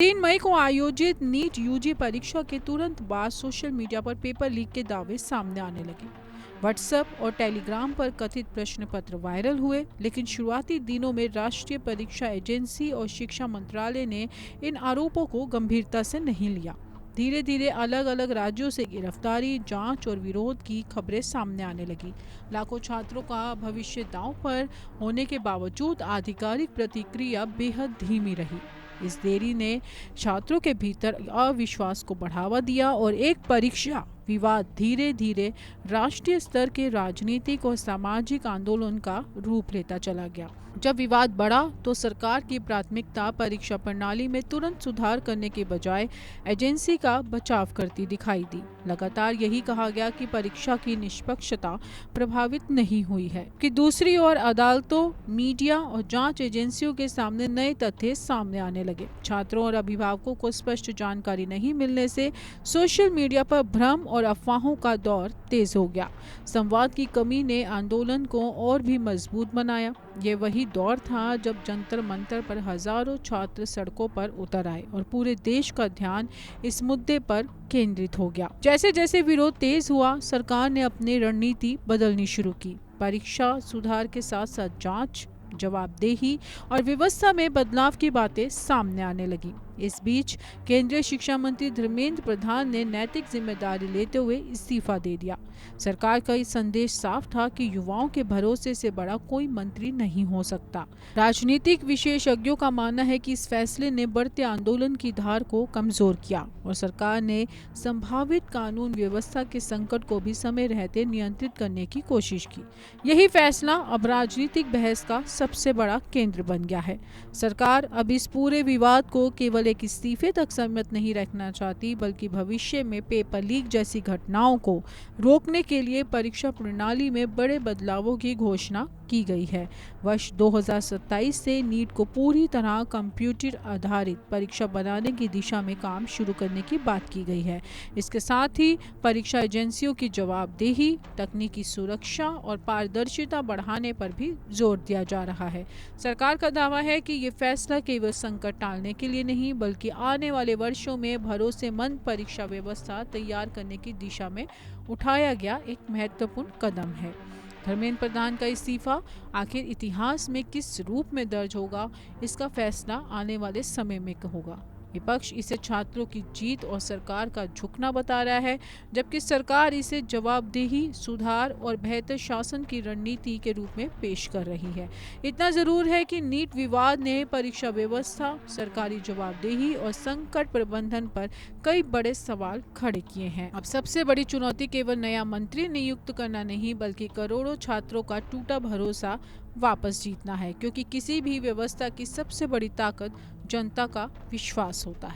3 मई को आयोजित NEET UG परीक्षा के तुरंत बाद सोशल मीडिया पर पेपर लीक के दावे सामने आने लगे। व्हाट्सएप और टेलीग्राम पर कथित प्रश्न पत्र वायरल हुए, लेकिन शुरुआती दिनों में राष्ट्रीय परीक्षा एजेंसी और शिक्षा मंत्रालय ने इन आरोपों को गंभीरता से नहीं लिया। धीरे धीरे अलग अलग राज्यों से गिरफ्तारी, जांच और विरोध की खबरें सामने आने लगी। लाखों छात्रों का भविष्य दांव पर होने के बावजूद आधिकारिक प्रतिक्रिया बेहद धीमी रही। इस देरी ने छात्रों के भीतर अविश्वास को बढ़ावा दिया और एक परीक्षा विवाद धीरे धीरे राष्ट्रीय स्तर के राजनीतिक और सामाजिक आंदोलन का रूप लेता चला गया। जब विवाद बढ़ा तो सरकार की प्राथमिकता परीक्षा प्रणाली में तुरंत सुधार करने के बजाय एजेंसी का बचाव करती दिखाई दी। लगातार यही कहा गया कि परीक्षा की निष्पक्षता प्रभावित नहीं हुई है कि दूसरी ओर अदालतों, मीडिया और जांच एजेंसियों के सामने नए तथ्य सामने आने लगे। छात्रों और अभिभावकों को स्पष्ट जानकारी नहीं मिलने से सोशल मीडिया पर भ्रम और अफवाहों का दौर तेज हो गया। संवाद की कमी ने आंदोलन को और भी मजबूत बनाया। ये वही दौर था जब जंतर मंतर पर हजारों छात्र सड़कों पर उतर आए और पूरे देश का ध्यान इस मुद्दे पर केंद्रित हो गया। जैसे जैसे विरोध तेज हुआ, सरकार ने अपनी रणनीति बदलनी शुरू की। परीक्षा सुधार के साथ साथ जांच, जवाबदेही और व्यवस्था में बदलाव की बातें सामने आने लगी। इस बीच केंद्रीय शिक्षा मंत्री धर्मेंद्र प्रधान ने नैतिक जिम्मेदारी लेते हुए इस्तीफा दे दिया। सरकार का इस संदेश साफ था कि युवाओं के भरोसे से बड़ा कोई मंत्री नहीं हो सकता। राजनीतिक विशेषज्ञों का मानना है कि इस फैसले ने बढ़ते आंदोलन की धार को कमजोर किया और सरकार ने संभावित कानून व्यवस्था के संकट को भी समय रहते नियंत्रित करने की कोशिश की। यही फैसला अब राजनीतिक बहस का सबसे बड़ा केंद्र बन गया है। सरकार अब इस पूरे विवाद को केवल एक इस्तीफे तक सीमित नहीं रखना चाहती, बल्कि भविष्य में पेपर लीक जैसी घटनाओं को रोकने के लिए परीक्षा प्रणाली में बड़े बदलावों की घोषणा की गई है। वर्ष 2027 से नीट को पूरी तरह कंप्यूटर आधारित परीक्षा बनाने की दिशा में काम शुरू करने की बात की गई है। इसके साथ ही परीक्षा एजेंसियों की जवाबदेही, तकनीकी सुरक्षा और पारदर्शिता बढ़ाने पर भी जोर दिया जा रहा है। सरकार का दावा है कि ये फैसला केवल संकट टालने के लिए नहीं, बल्कि आने वाले वर्षों में भरोसेमंद परीक्षा व्यवस्था तैयार करने की दिशा में उठाया गया एक महत्वपूर्ण कदम है। धर्मेंद्र प्रधान का इस्तीफा आखिर इतिहास में किस रूप में दर्ज होगा, इसका फैसला आने वाले समय में होगा। विपक्ष इसे छात्रों की जीत और सरकार का झुकना बता रहा है, जबकि सरकार इसे जवाबदेही, सुधार और बेहतर शासन की रणनीति के रूप में पेश कर रही है। इतना जरूर है कि नीट विवाद ने परीक्षा व्यवस्था, सरकारी जवाबदेही और संकट प्रबंधन पर कई बड़े सवाल खड़े किए हैं। अब सबसे बड़ी चुनौती केवल नया मंत्री नियुक्त करना नहीं, बल्कि करोड़ों छात्रों का टूटा भरोसा वापस जीतना है, क्योंकि किसी भी व्यवस्था की सबसे बड़ी ताकत जनता का विश्वास होता है।